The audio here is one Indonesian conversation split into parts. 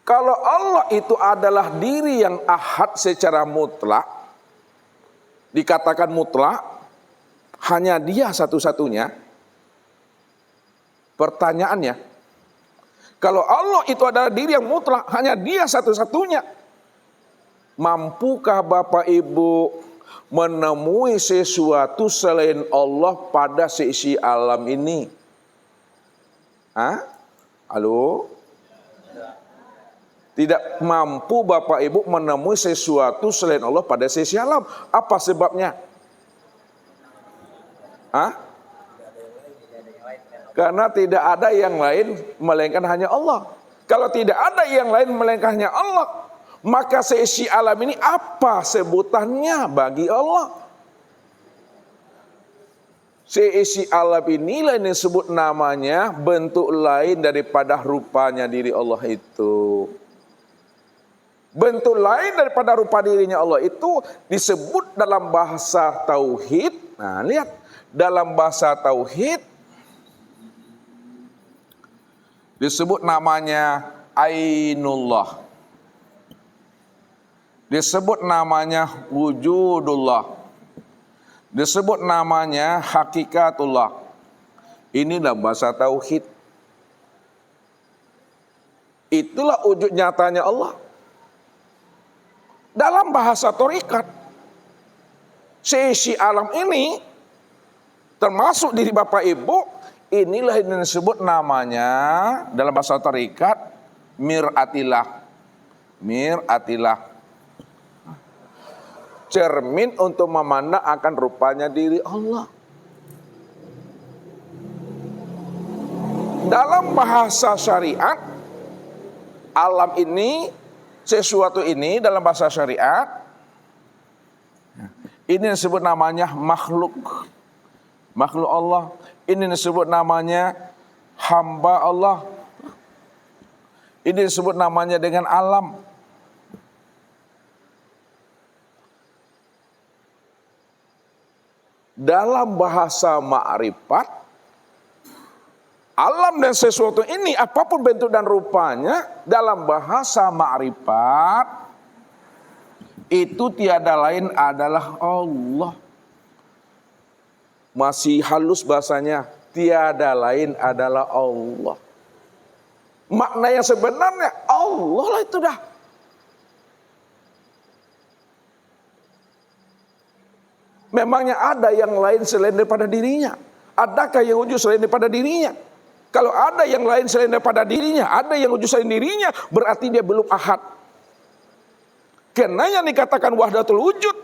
Kalau Allah itu adalah diri yang ahad secara mutlak, dikatakan mutlak, hanya dia satu-satunya. Pertanyaannya, kalau Allah itu adalah diri yang mutlak, hanya dia satu-satunya, mampukah Bapak Ibu menemui sesuatu selain Allah pada seisi alam ini? Halo? Tidak mampu Bapak Ibu menemui sesuatu selain Allah pada seisi alam. Apa sebabnya? Karena tidak ada yang lain melainkan hanya Allah. Kalau tidak ada yang lain melainkan hanya Allah, maka seisi alam ini apa sebutannya bagi Allah? Seisi alam inilah yang disebut namanya bentuk lain daripada rupanya diri Allah itu. Bentuk lain daripada rupa dirinya Allah itu disebut dalam bahasa tauhid. Nah, lihat, dalam bahasa tauhid disebut namanya Ainullah. Disebut namanya wujudullah. Disebut namanya hakikatullah. Ini dalam bahasa tauhid. Itulah wujud nyatanya Allah. Dalam bahasa thariqat, seisi alam ini termasuk diri Bapak Ibu, inilah yang disebut namanya dalam bahasa thariqat mir'atillah. Mir'atillah, cermin untuk memandang akan rupanya diri Allah. Dalam bahasa syariat, alam ini, sesuatu ini dalam bahasa syariat, ini disebut namanya makhluk. Makhluk Allah. Ini disebut namanya hamba Allah. Ini disebut namanya dengan alam. Dalam bahasa ma'rifat, alam dan sesuatu ini apapun bentuk dan rupanya dalam bahasa ma'rifat itu tiada lain adalah Allah. Masih halus bahasanya, tiada lain adalah Allah. Makna yang sebenarnya Allah lah itu dah. Memangnya ada yang lain selain daripada dirinya? Adakah yang wujud selain daripada dirinya? Kalau ada yang lain selain daripada dirinya, ada yang wujud selain dirinya, berarti dia belum ahad. Karena yang dikatakan wahdatul wujud,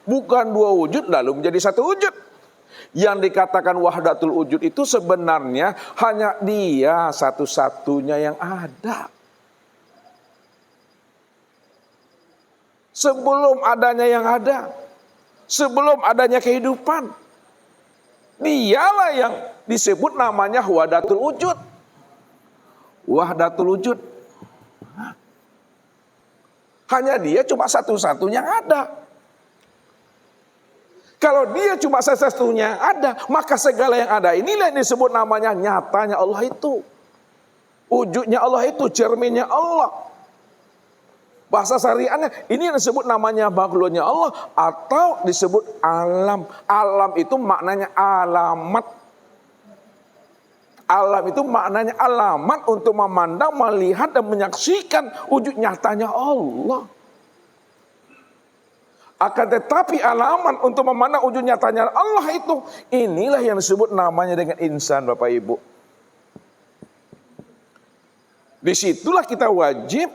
bukan dua wujud lalu menjadi satu wujud. Yang dikatakan wahdatul wujud itu sebenarnya hanya dia satu-satunya yang ada. Sebelum adanya yang ada, sebelum adanya kehidupan, dialah yang disebut namanya wahdatul wujud. Wahdatul wujud. Hanya dia cuma satu-satunya yang ada. Kalau dia cuma satu-satunya yang ada, maka segala yang ada inilah yang disebut namanya nyatanya Allah itu. Wujudnya Allah itu, cerminnya Allah. Bahasa syariatnya ini yang disebut namanya makhluknya Allah atau disebut alam. Alam itu maknanya alamat. Alam itu maknanya alamat untuk memandang, melihat dan menyaksikan wujud nyatanya Allah. Akan tetapi alamat untuk memandang wujud nyatanya Allah itu, inilah yang disebut namanya dengan insan, Bapak Ibu. Disitulah kita wajib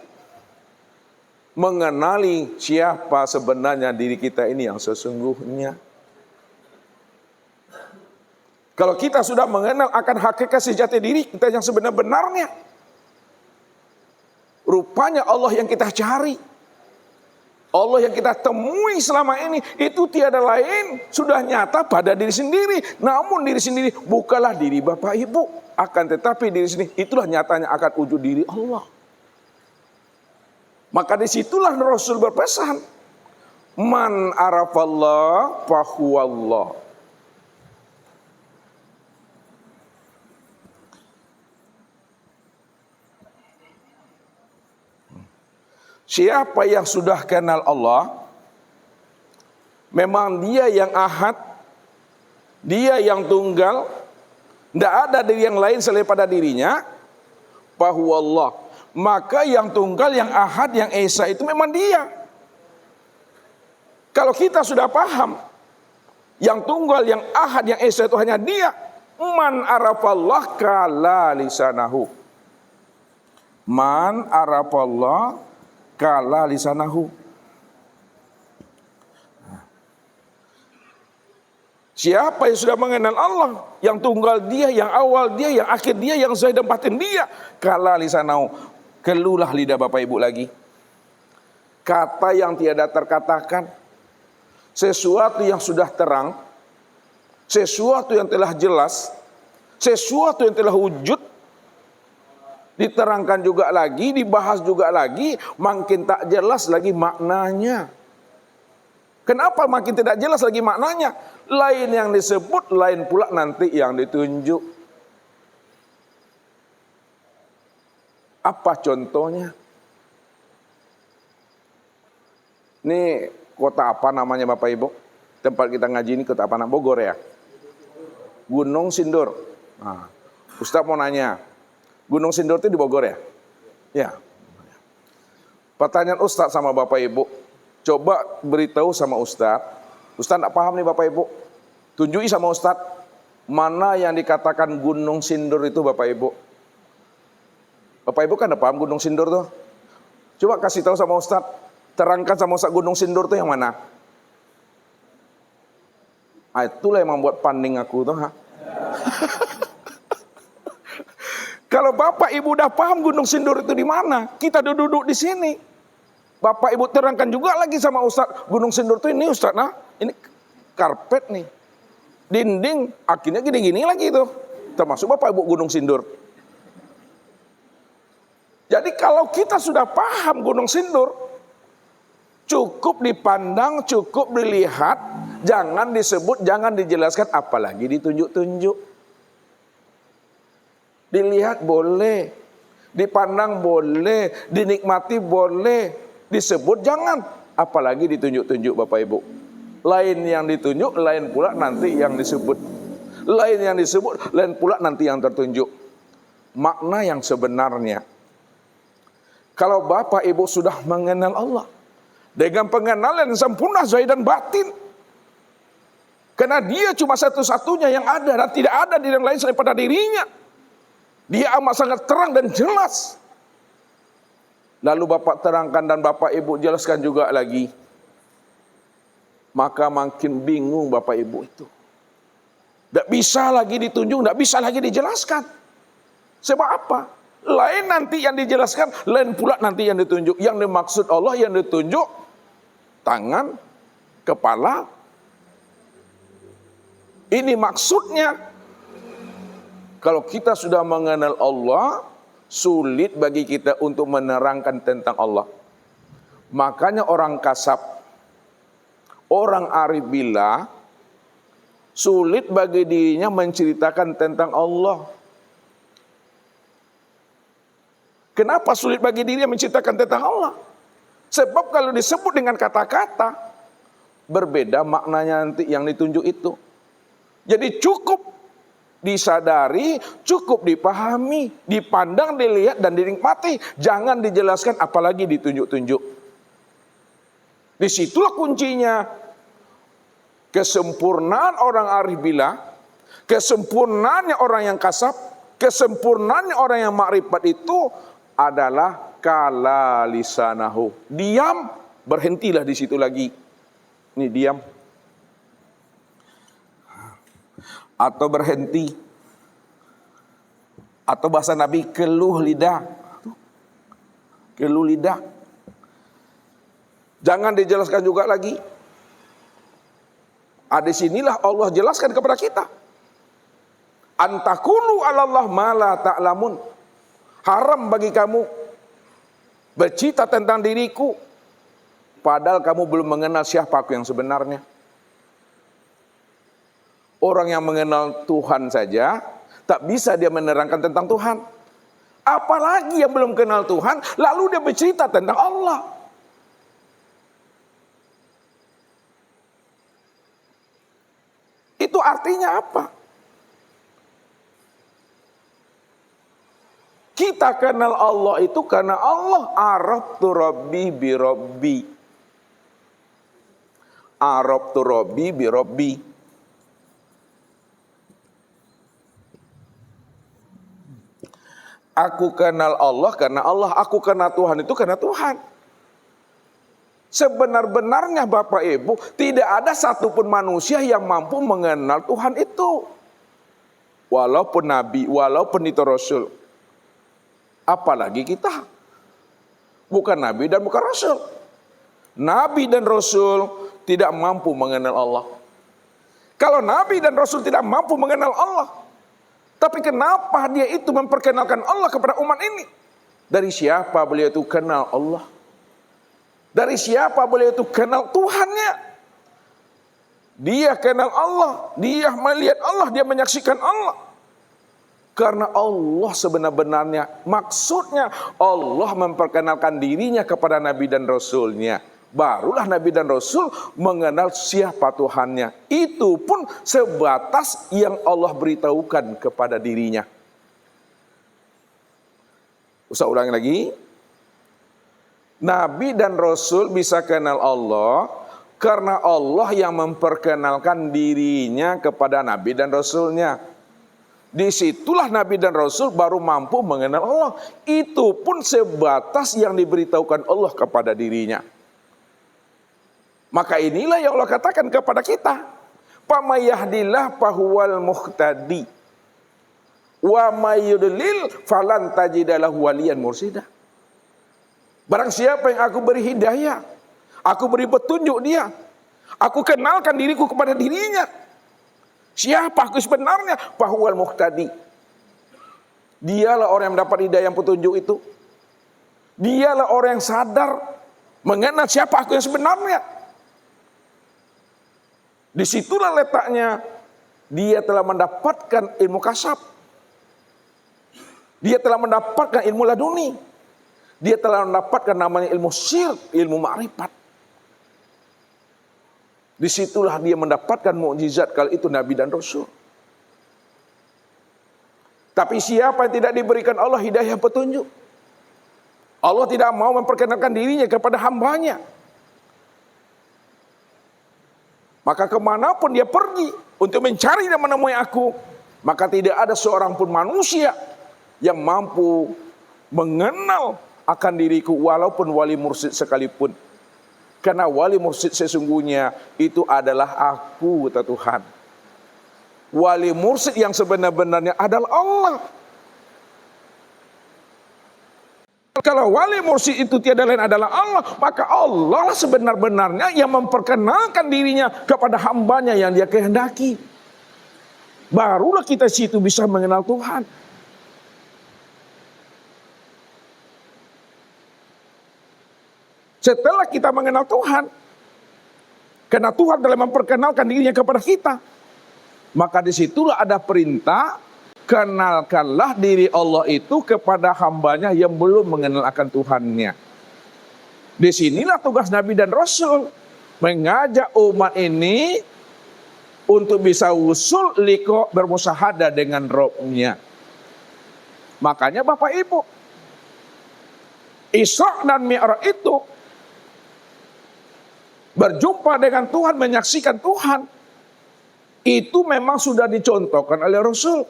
mengenali siapa sebenarnya diri kita ini yang sesungguhnya. Kalau kita sudah mengenal akan hakikat sejati diri kita yang sebenar-benarnya, rupanya Allah yang kita cari, Allah yang kita temui selama ini itu tiada lain, sudah nyata pada diri sendiri. Namun diri sendiri bukanlah diri Bapak Ibu, akan tetapi diri sendiri itulah nyatanya akan wujud diri Allah. Maka disitulah Rasul berpesan, man arafallah fahuwallah. Siapa yang sudah kenal Allah, memang dia yang ahad, dia yang tunggal, tidak ada diri yang lain selain pada dirinya, bahwa Allah. Maka yang tunggal, yang ahad, yang esa itu memang dia. Kalau kita sudah paham, yang tunggal, yang ahad, yang esa itu hanya dia. Man arafallah kala lisanahu. Man arafallah kala lisanahu. Siapa yang sudah mengenal Allah, yang tunggal dia, yang awal dia, yang akhir dia, yang zahir dan batin dia, kala lisanahu, keluhlah lidah Bapak Ibu lagi. Kata yang tiada terkatakan, sesuatu yang sudah terang, sesuatu yang telah jelas, sesuatu yang telah wujud, diterangkan juga lagi, dibahas juga lagi, makin tak jelas lagi maknanya. Kenapa makin tidak jelas lagi maknanya? Lain yang disebut, lain pula nanti yang ditunjuk. Apa contohnya? Ini kota apa namanya Bapak Ibu? Tempat kita ngaji ini kota apa? Bogor ya? Gunung Sindur. Nah, Ustaz mau nanya, Gunung Sindur itu di Bogor ya? Ya. Pertanyaan Ustaz sama Bapak Ibu, coba beritahu sama Ustaz. Ustaz tidak paham nih Bapak Ibu. Tunjuki sama Ustaz, mana yang dikatakan Gunung Sindur itu Bapak Ibu. Bapak Ibu kan tidak paham Gunung Sindur tuh. Coba kasih tahu sama Ustaz, terangkan sama Ustaz Gunung Sindur tuh yang mana. Itulah yang membuat panding aku tuh. Kalau Bapak Ibu udah paham Gunung Sindur itu di mana, kita duduk di sini. Bapak Ibu terangkan juga lagi sama Ustaz, Gunung Sindur itu ini Ustaz, nah ini karpet nih, dinding, akhirnya gini-gini lagi itu. Termasuk Bapak Ibu Gunung Sindur. Jadi kalau kita sudah paham Gunung Sindur, cukup dipandang, cukup dilihat, jangan disebut, jangan dijelaskan, apalagi ditunjuk-tunjuk. Dilihat boleh, dipandang boleh, dinikmati boleh, disebut jangan, apalagi ditunjuk-tunjuk Bapak Ibu. Lain yang ditunjuk, lain pula nanti yang disebut. Lain yang disebut, lain pula nanti yang tertunjuk. Makna yang sebenarnya, kalau Bapak Ibu sudah mengenal Allah dengan pengenalan yang sempurna zahir dan batin, karena dia cuma satu-satunya yang ada dan tidak ada di yang lain selain pada dirinya. Dia amat sangat terang dan jelas. Lalu Bapak terangkan dan Bapak Ibu jelaskan juga lagi, maka makin bingung Bapak Ibu itu. Tidak bisa lagi ditunjuk, tidak bisa lagi dijelaskan. Sebab apa? Lain nanti yang dijelaskan, lain pula nanti yang ditunjuk. Yang dimaksud Allah yang ditunjuk, tangan, kepala. Ini maksudnya. Kalau kita sudah mengenal Allah, sulit bagi kita untuk menerangkan tentang Allah. Makanya orang kasab, orang arif billah, sulit bagi dirinya menceritakan tentang Allah. Kenapa sulit bagi dirinya menceritakan tentang Allah? Sebab kalau disebut dengan kata-kata, berbeda maknanya nanti yang ditunjuk itu. Jadi cukup disadari, cukup dipahami, dipandang, dilihat, dan dinikmati. Jangan dijelaskan, apalagi ditunjuk-tunjuk. Disitulah kuncinya. Kesempurnaan orang arif billah, kesempurnaannya orang yang kasab, kesempurnaannya orang yang makrifat itu adalah kala lisanahu. Diam, berhentilah di situ lagi. Ini diam. Atau berhenti, atau bahasa Nabi keluh lidah, keluh lidah. Jangan dijelaskan juga lagi. Di sinilah Allah jelaskan kepada kita. Antakulu alallah ma la ta'lamun. Haram bagi kamu bercita tentang diriku, padahal kamu belum mengenal siapa aku yang sebenarnya. Orang yang mengenal Tuhan saja, tak bisa dia menerangkan tentang Tuhan. Apalagi yang belum kenal Tuhan, lalu dia bercerita tentang Allah. artinya apa? Kita kenal Allah itu karena Allah araftu rabbi bi rabbi. Araftu rabbi bi rabbi. Aku kenal Allah karena Allah, aku kenal Tuhan itu karena Tuhan. Sebenar-benarnya Bapak Ibu, tidak ada satupun manusia yang mampu mengenal Tuhan itu. Walaupun Nabi, walaupun itu Rasul. Apalagi kita. Bukan Nabi dan bukan Rasul. Nabi dan Rasul tidak mampu mengenal Allah. Kalau Nabi dan Rasul tidak mampu mengenal Allah, tapi kenapa dia itu memperkenalkan Allah kepada umat ini? Dari siapa beliau itu kenal Allah? Dari siapa beliau itu kenal Tuhannya? Dia kenal Allah, dia melihat Allah, dia menyaksikan Allah. Karena Allah sebenar-benarnya, maksudnya Allah memperkenalkan dirinya kepada Nabi dan Rasulnya. Barulah Nabi dan Rasul mengenal siapa Tuhannya. Itu pun sebatas yang Allah beritahukan kepada dirinya. Usah ulangi lagi. Nabi dan Rasul bisa kenal Allah karena Allah yang memperkenalkan dirinya kepada Nabi dan Rasulnya. Disitulah Nabi dan Rasul baru mampu mengenal Allah. Itu pun sebatas yang diberitahukan Allah kepada dirinya. Maka inilah yang Allah katakan kepada kita. Pamayahdillah fahuwal muhtadi. Wa mayyudlil falan tajidalahu waliyan mursida. Barang siapa yang aku beri hidayah, aku beri petunjuk dia, aku kenalkan diriku kepada dirinya. Siapa aku sebenarnya? Fahuwal muhtadi. Dialah orang yang mendapat hidayah yang petunjuk itu. Dialah orang yang sadar mengenal siapa aku yang sebenarnya. Disitulah letaknya dia telah mendapatkan ilmu kasab. Dia telah mendapatkan ilmu laduni. Dia telah mendapatkan namanya ilmu sir, ilmu ma'rifat. Disitulah dia mendapatkan mukjizat kali itu Nabi dan Rasul. Tapi siapa yang tidak diberikan Allah hidayah petunjuk? Allah tidak mau memperkenalkan dirinya kepada hambanya. Maka kemanapun dia pergi untuk mencari dan menemui aku, maka tidak ada seorang pun manusia yang mampu mengenal akan diriku walaupun wali mursyid sekalipun. Karena wali mursyid sesungguhnya itu adalah aku, kata Tuhan. Wali mursyid yang sebenar-benarnya adalah Allah. Kalau wali mursyid itu tiada lain adalah Allah, maka Allah lah sebenar-benarnya yang memperkenalkan dirinya kepada hambanya yang dia kehendaki. Barulah kita situ bisa mengenal Tuhan. Setelah kita mengenal Tuhan, karena Tuhan telah memperkenalkan dirinya kepada kita, maka disitulah ada perintah, kenalkanlah diri Allah itu kepada hambanya yang belum mengenal akan Tuhannya. Disinilah tugas Nabi dan Rasul, mengajak umat ini untuk bisa usul liko bermusyahadah dengan Rabb-nya. Makanya Bapak Ibu, Isra dan Mi'raj itu berjumpa dengan Tuhan, menyaksikan Tuhan, itu memang sudah dicontohkan oleh Rasul.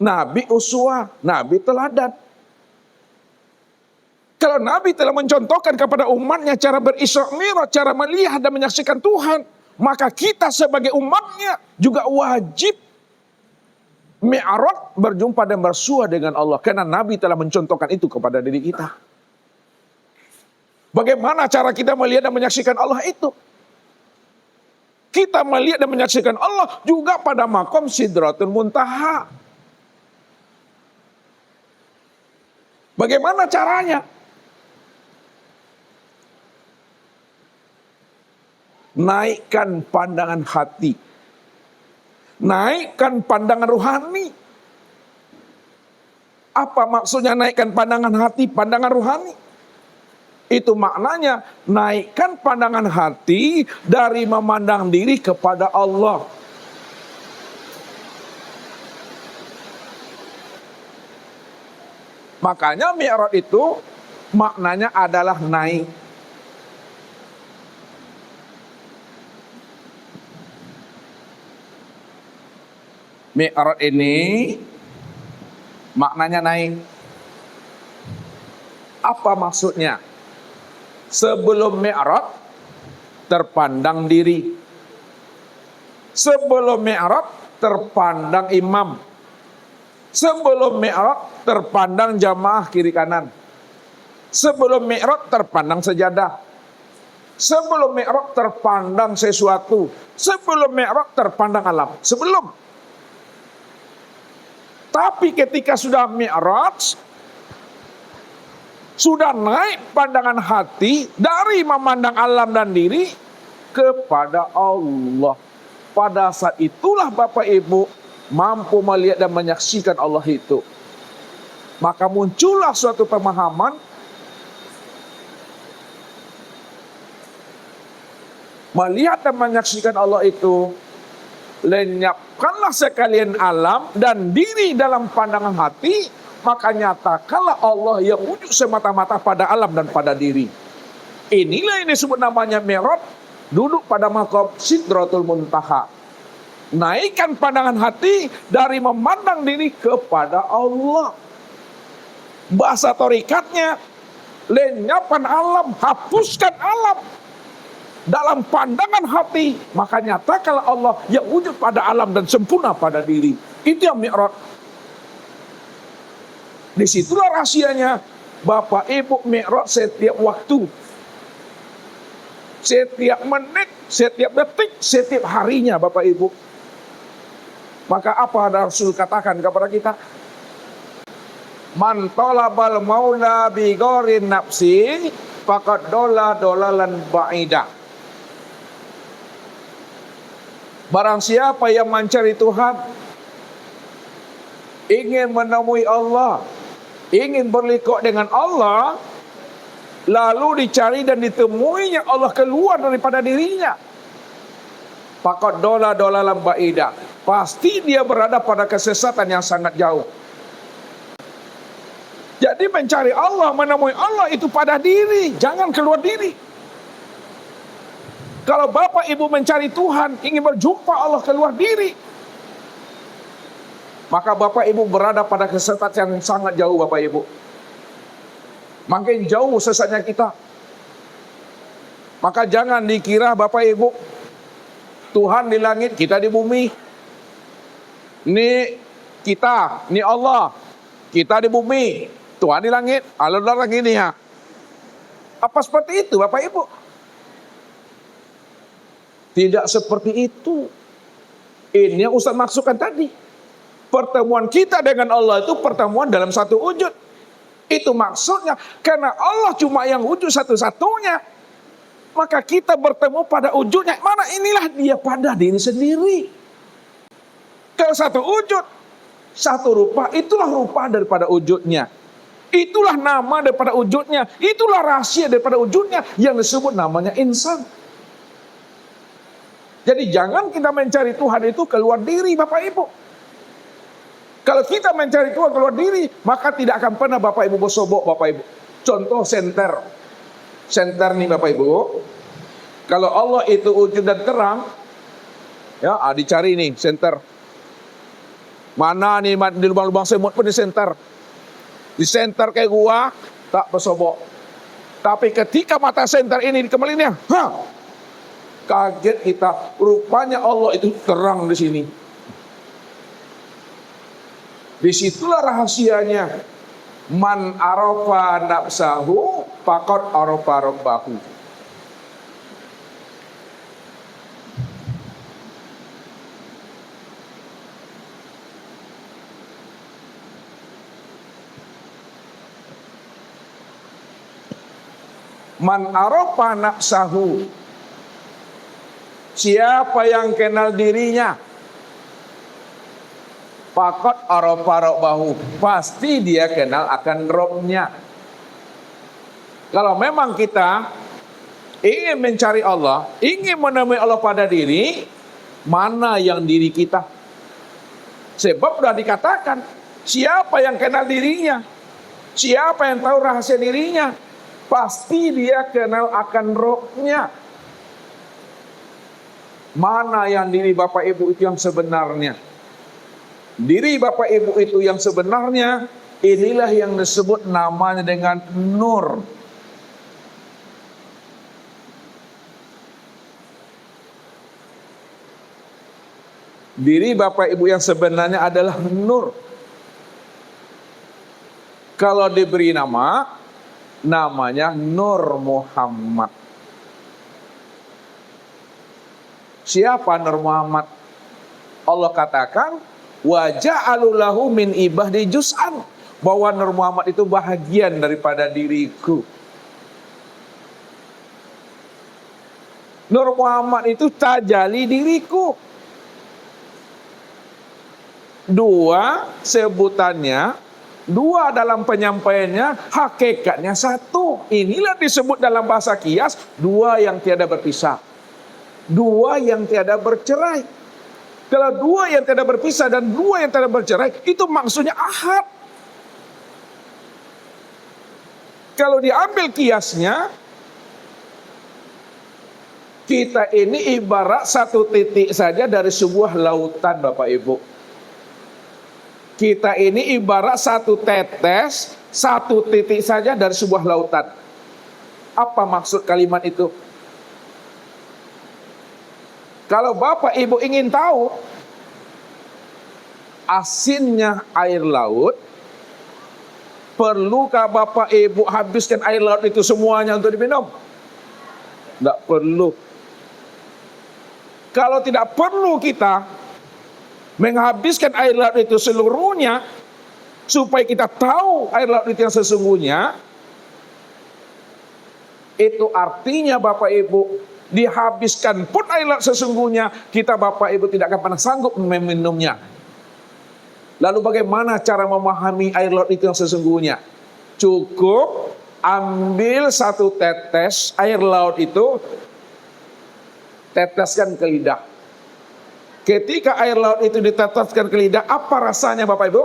Nabi uswah, Nabi teladan. Kalau Nabi telah mencontohkan kepada umatnya cara berisra mi'raj, cara melihat dan menyaksikan Tuhan, maka kita sebagai umatnya juga wajib mi'raj, berjumpa dan bersua dengan Allah. Karena Nabi telah mencontohkan itu kepada diri kita. Bagaimana cara kita melihat dan menyaksikan Allah itu? Kita melihat dan menyaksikan Allah juga pada maqam Sidratul Muntaha. Bagaimana caranya? Naikkan pandangan hati. Naikkan pandangan rohani. Apa maksudnya naikkan pandangan hati, pandangan rohani? Itu maknanya naikkan pandangan hati dari memandang diri kepada Allah. Makanya Mi'raj itu maknanya adalah naik. Mi'raj ini maknanya naik. Apa maksudnya? Sebelum Mi'raj terpandang diri. Sebelum Mi'raj terpandang imam. Sebelum Mi'raj terpandang jamaah kiri kanan. Sebelum Mi'raj terpandang sejadah. Sebelum Mi'raj terpandang sesuatu. Sebelum Mi'raj terpandang alam. Sebelum. Tapi ketika sudah Mi'raj, sudah naik pandangan hati dari memandang alam dan diri kepada Allah. Pada saat itulah Bapak Ibu mampu melihat dan menyaksikan Allah itu. Maka muncullah suatu pemahaman melihat dan menyaksikan Allah itu. Lenyapkanlah sekalian alam dan diri dalam pandangan hati, maka nyatakanlah Allah yang wujud semata-mata pada alam dan pada diri. Inilah yang disebut namanya Mi'raj, duduk pada maqam Sidratul Muntaha. Naikkan pandangan hati dari memandang diri kepada Allah. Bahasa torikatnya, lenyapkan alam, hapuskan alam dalam pandangan hati, maka nyatakanlah Allah yang wujud pada alam dan sempurna pada diri. Itu yang Mi'raj. Disitulah rahasianya Bapak Ibu. Mi'raj setiap waktu, setiap menit, setiap detik, setiap harinya Bapak Ibu. Maka apa Rasul katakan kepada kita? Man talabal maula bi ghairi nafsi faqad dola dolalan ba'idah. Barang siapa yang mencari Tuhan, ingin menemui Allah, ingin berlikuk dengan Allah, lalu dicari dan ditemuinya Allah keluar daripada dirinya, faqad dola dolalan ba'idah, pasti dia berada pada kesesatan yang sangat jauh. Jadi mencari Allah, menemui Allah itu pada diri, jangan keluar diri. Kalau Bapak Ibu mencari Tuhan, ingin berjumpa Allah keluar diri, maka Bapak Ibu berada pada kesesatan yang sangat jauh Bapak Ibu. Makin jauh sesatnya kita. Maka jangan dikira Bapak Ibu, Tuhan di langit, kita di bumi. Ini kita, ini Allah, kita di bumi, Tuhan di langit, Allah di langit ini ya. Apa seperti itu Bapak Ibu? Tidak seperti itu. Ini yang Ustaz maksudkan tadi. Pertemuan kita dengan Allah itu pertemuan dalam satu wujud. Itu maksudnya. Karena Allah cuma yang wujud satu-satunya, maka kita bertemu pada wujudnya. Mana inilah dia pada diri sendiri. Kalau satu wujud, satu rupa, itulah rupa daripada wujudnya. Itulah nama daripada wujudnya. Itulah rahasia daripada wujudnya yang disebut namanya insan. Jadi jangan kita mencari Tuhan itu keluar diri Bapak Ibu. Kalau kita mencari Tuhan keluar diri, maka tidak akan pernah Bapak Ibu bersobok Bapak Ibu. Contoh senter. Senter nih Bapak Ibu. Kalau Allah itu wujud dan terang, ya dicari nih senter. Mana nih di lubang-lubang semut pun di senter. Di senter kayak gua, tak bersobok. Tapi ketika mata senter ini dikembalinya, kaget kita, rupanya Allah itu terang di sini. Disitulah rahasianya. Man arafa nafsahu faqad arafa rabbahu. Man arafa nafsahu, siapa yang kenal dirinya, faqad arafa rabbahu, pasti dia kenal akan Robnya. Kalau memang kita ingin mencari Allah, ingin menemui Allah pada diri, mana yang diri kita? Sebab sudah dikatakan, siapa yang kenal dirinya? Siapa yang tahu rahasia dirinya? Pasti dia kenal akan rohnya. Mana yang diri Bapak Ibu itu yang sebenarnya? Diri Bapak Ibu itu yang sebenarnya, inilah yang disebut namanya dengan nur. Diri Bapak Ibu yang sebenarnya adalah nur. Kalau diberi nama, namanya Nur Muhammad. Siapa Nur Muhammad? Allah katakan, wa ja'alu lahu min ibadi juz'an, bahwa Nur Muhammad itu bahagian daripada diriku. Nur Muhammad itu tajali diriku. Dua sebutannya, dua dalam penyampaiannya, hakikatnya satu. Inilah disebut dalam bahasa kias, dua yang tiada berpisah, dua yang tiada bercerai. Kalau dua yang tiada berpisah dan dua yang tiada bercerai, itu maksudnya ahad. Kalau diambil kiasnya, kita ini ibarat satu titik saja dari sebuah lautan, Bapak Ibu. Kita ini ibarat satu tetes, satu titik saja dari sebuah lautan. Apa maksud kalimat itu? Kalau Bapak Ibu ingin tahu asinnya air laut, perlukah Bapak Ibu habiskan air laut itu semuanya untuk diminum? Tidak perlu. Kalau tidak perlu kita menghabiskan air laut itu seluruhnya, supaya kita tahu air laut itu yang sesungguhnya, itu artinya Bapak Ibu, dihabiskan pun air laut sesungguhnya, kita Bapak Ibu tidak akan pernah sanggup meminumnya. Lalu bagaimana cara memahami air laut itu yang sesungguhnya? Cukup ambil satu tetes air laut itu, teteskan ke lidah. Ketika air laut itu diteteskan ke lidah, apa rasanya Bapak Ibu?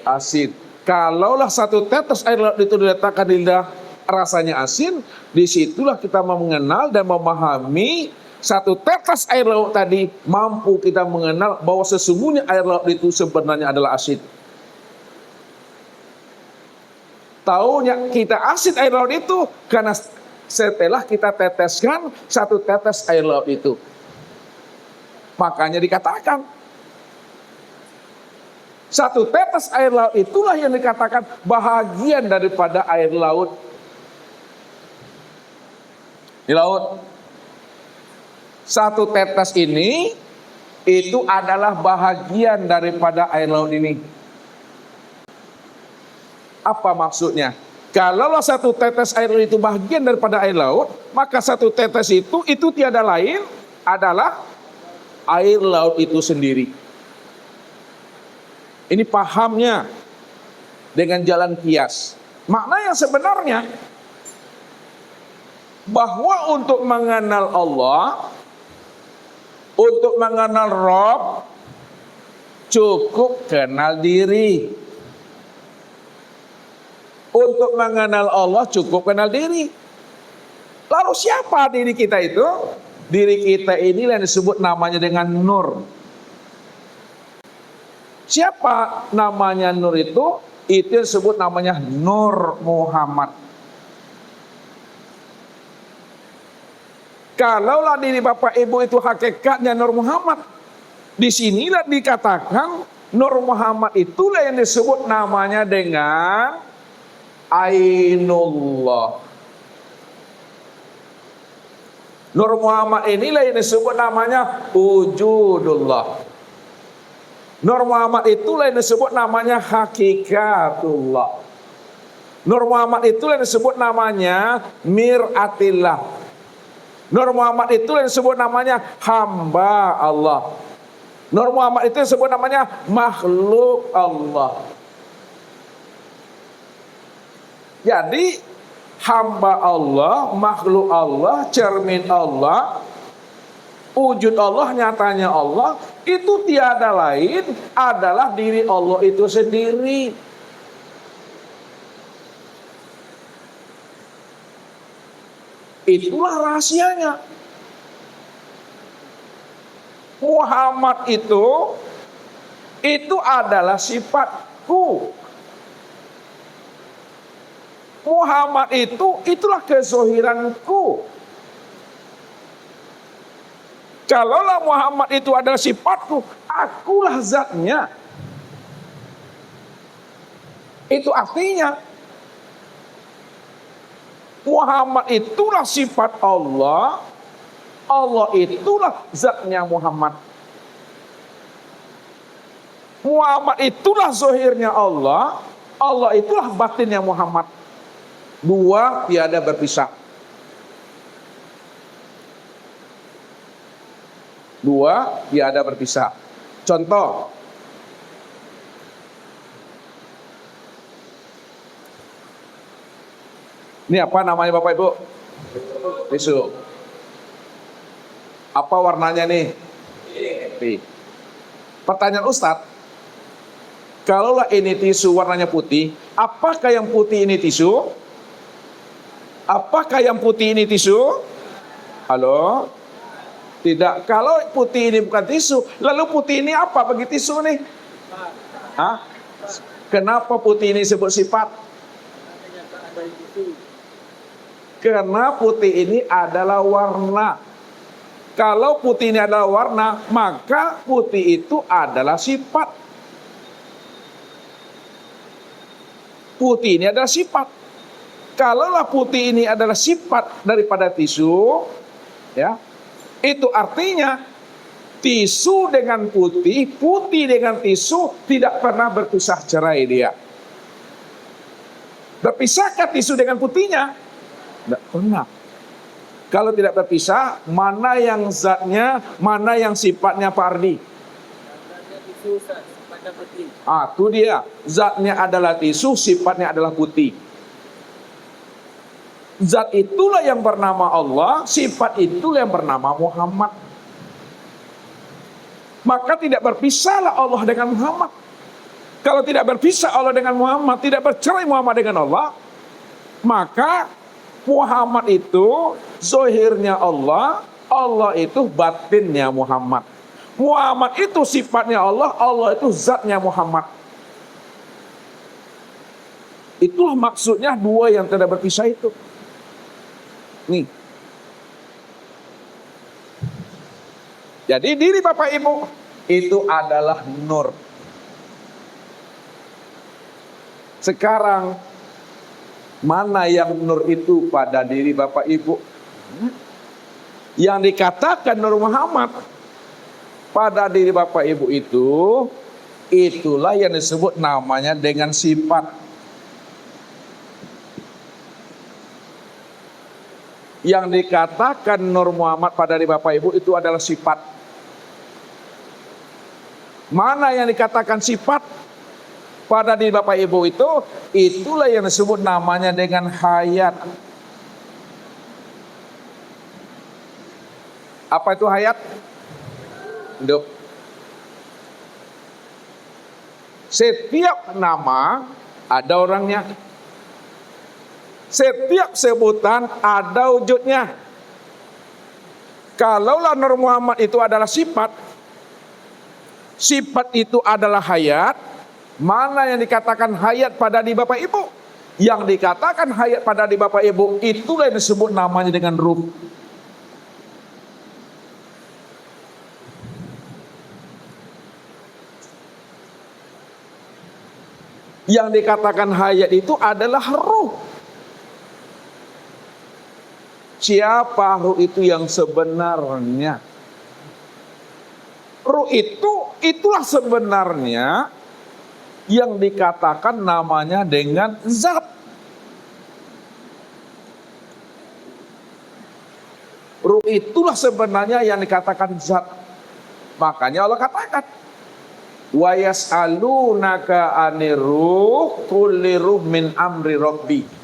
Asin. Kalaulah satu tetes air laut itu diletakkan di lidah, rasanya asin, disitulah kita mengenal dan memahami satu tetes air laut tadi, mampu kita mengenal bahwa sesungguhnya air laut itu sebenarnya adalah asin. Taunya kita asin air laut itu karena setelah kita teteskan satu tetes air laut itu. Makanya dikatakan satu tetes air laut itulah yang dikatakan bahagian daripada air laut. Di laut, satu tetes ini itu adalah bahagian daripada air laut ini. Apa maksudnya? Kalau satu tetes air laut itu bahagian daripada air laut, maka satu tetes itu tiada lain adalah air laut itu sendiri. Ini pahamnya dengan jalan kias. Makna yang sebenarnya, bahwa untuk mengenal Allah, untuk mengenal Rabb, cukup kenal diri. Untuk mengenal Allah cukup kenal diri. Lalu siapa diri kita itu? Diri kita inilah yang disebut namanya dengan nur. Siapa namanya nur itu? Itu yang disebut namanya Nur Muhammad. Kalaulah diri Bapak Ibu itu hakikatnya Nur Muhammad, disinilah dikatakan Nur Muhammad itulah yang disebut namanya dengan Ainullah. Nur Muhammad inilah yang disebut namanya Wujudullah. Nur Muhammad itulah yang disebut namanya Hakikatullah. Nur Muhammad itulah yang disebut namanya Miratillah. Nur Muhammad itulah yang disebut namanya hamba Allah. Nur Muhammad itu disebut namanya makhluk Allah. Jadi hamba Allah, makhluk Allah, cermin Allah, wujud Allah, nyatanya Allah, itu tiada lain adalah diri Allah itu sendiri. Itulah rahasianya. Muhammad itu adalah sifatku. Muhammad itulah kezohiranku. Kalaulah Muhammad itu adalah sifatku, akulah zatnya. Itu artinya Muhammad itulah sifat Allah, Allah itulah zatnya Muhammad. Muhammad itulah zohirnya Allah, Allah itulah batinnya Muhammad. Dua tiada berpisah. Dua tiada berpisah. Contoh, ini apa namanya Bapak Ibu? Tisu. Apa warnanya nih? Putih. Pertanyaan Ustadz, kalaulah ini tisu warnanya putih, apakah yang putih ini tisu? Apakah yang putih ini tisu? Halo? Tidak. Kalau putih ini bukan tisu, lalu putih ini apa bagi tisu nih? Hah? Kenapa putih ini disebut sifat? Karena putih ini adalah warna. Kalau putih ini adalah warna, maka putih itu adalah sifat. Putih ini adalah sifat. Kalaulah putih ini adalah sifat daripada tisu, ya, itu artinya tisu dengan putih, putih dengan tisu tidak pernah berpisah cerai dia. Berpisahkah tisu dengan putihnya? Tidak pernah. Kalau tidak berpisah, mana yang zatnya, mana yang sifatnya Pak Ardi? Itu dia. Zatnya adalah tisu, sifatnya adalah putih. Zat itulah yang bernama Allah, sifat itulah yang bernama Muhammad. Maka tidak berpisahlah Allah dengan Muhammad. Kalau tidak berpisah Allah dengan Muhammad, tidak bercerai Muhammad dengan Allah, maka Muhammad itu zohirnya Allah, Allah itu batinnya Muhammad. Muhammad itu sifatnya Allah, Allah itu zatnya Muhammad. Itulah maksudnya dua yang tidak berpisah itu. Nih. Jadi diri Bapak Ibu itu adalah nur. Sekarang mana yang nur itu pada diri Bapak Ibu? Yang dikatakan Nur Muhammad pada diri Bapak Ibu itu, itulah yang disebut namanya dengan sifat. Yang dikatakan Nur Muhammad pada diri Bapak Ibu itu adalah sifat. Mana yang dikatakan sifat pada diri Bapak Ibu itu, itulah yang disebut namanya dengan hayat. Apa itu hayat? Hidup. Setiap nama ada orangnya. Setiap sebutan ada wujudnya. Kalaulah Nur Muhammad itu adalah sifat, sifat itu adalah hayat, mana yang dikatakan hayat pada di Bapak Ibu? Yang dikatakan hayat pada di Bapak Ibu, itulah yang disebut namanya dengan ruh. Yang dikatakan hayat itu adalah ruh. Siapa ruh itu yang sebenarnya? Ruh itulah sebenarnya yang dikatakan namanya dengan zat. Ruh itulah sebenarnya yang dikatakan zat. Makanya Allah katakan, wa yas'alunaka 'anir ruh qul ruh min amri rabbi.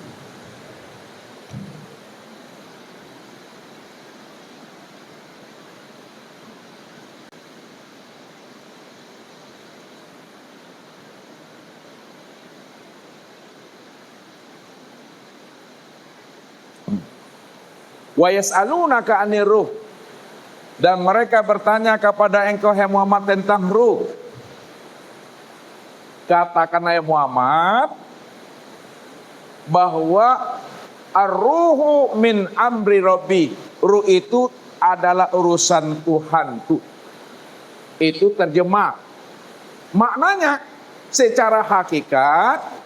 Wa yas'alunaka 'anir ruh. Dan mereka bertanya kepada engkau hai Muhammad tentang ruh. Katakanlah ya Muhammad bahwa ar-ruhu min amri rabbi. Ruh itu adalah urusan Tuhanku. Itu terjemah. Maknanya secara hakikat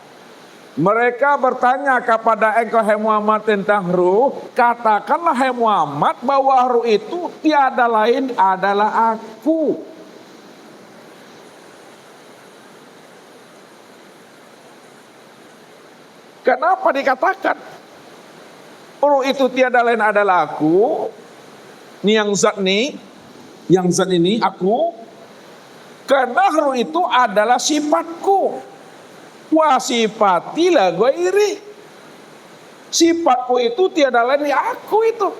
mereka bertanya kepada engkau hai Muhammad tentang ruh. Katakanlah hai Muhammad bahwa ruh itu tiada lain adalah aku. Kenapa dikatakan ruh itu tiada lain adalah aku? Ini yang zat ini aku. Karena ruh itu adalah sifatku. Wa sifatilah ghairi. Sifatku itu tiada lain ya aku itu.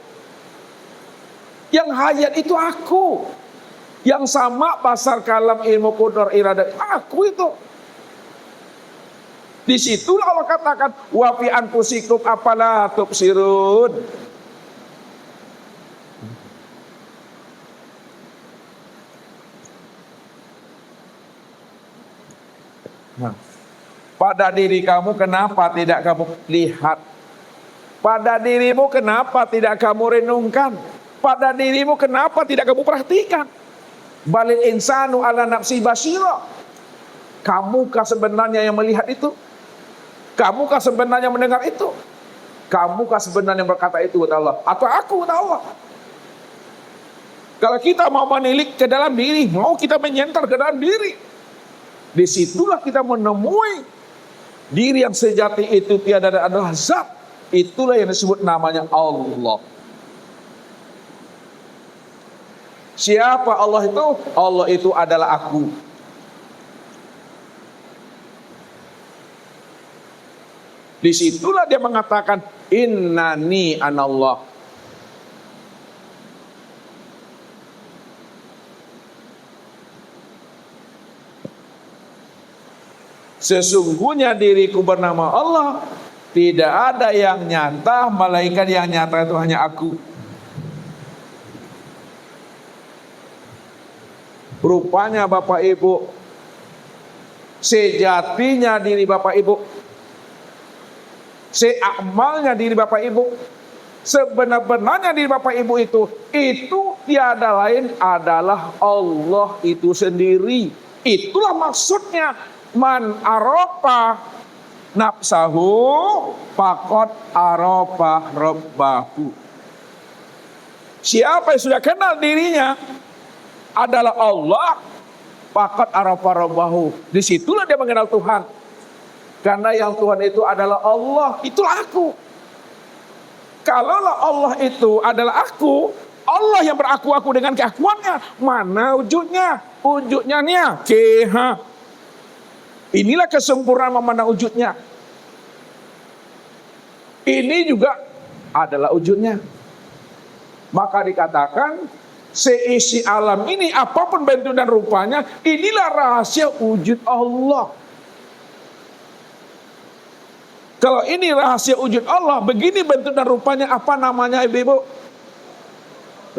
Yang hayat itu aku. Yang sama basar kalam ilmu qudar iradat aku itu. Di situlah Allah katakan wa fi anfusikum afala tubsirun. Pada diri kamu kenapa tidak kamu lihat? Pada dirimu kenapa tidak kamu renungkan? Pada dirimu kenapa tidak kamu perhatikan? Balil insanu ala nafsi basira. Kamukah sebenarnya yang melihat itu? Kamukah sebenarnya mendengar itu? Kamukah sebenarnya berkata itu kata Allah? Atau aku kata Allah? Kalau kita mau menilik ke dalam diri, mau kita menyentar ke dalam diri, disitulah kita menemui diri yang sejati itu tiada adalah zat. Itulah yang disebut namanya Allah. Siapa Allah itu? Allah itu adalah aku. Disitulah dia mengatakan innani anallah. Sesungguhnya diriku bernama Allah. Tidak ada yang nyata, malaikat yang nyata itu hanya aku. Rupanya Bapak Ibu, sejatinya diri Bapak Ibu, seamalnya diri Bapak Ibu, sebenar-benarnya diri Bapak Ibu itu tiada lain adalah Allah itu sendiri. Itulah maksudnya man aropa nafsahu faqad aropa rabbahu. Siapa yang sudah kenal dirinya adalah Allah, faqad aropa rabbahu. Disitulah dia mengenal Tuhan. Karena yang Tuhan itu adalah Allah, itulah aku. Kalaulah Allah itu adalah aku, Allah yang beraku-aku dengan keakuannya, mana wujudnya? Wujudnya nia, keha. Inilah kesempurnaan memandang wujudnya. Ini juga adalah wujudnya. Maka dikatakan seisi alam ini apapun bentuk dan rupanya, inilah rahasia wujud Allah. Kalau ini rahasia wujud Allah, begini bentuk dan rupanya, apa namanya ibu-ibu?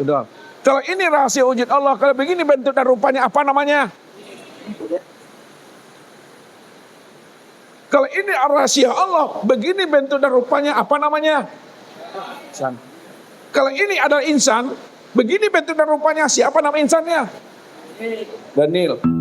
Sudah. Kalau ini rahasia wujud Allah, kalau begini bentuk dan rupanya, apa namanya? Kalau ini rahasia Allah, begini bentuk dan rupanya, apa namanya? Insan. Kalau ini adalah insan, begini bentuk dan rupanya, siapa nama insannya? Daniel.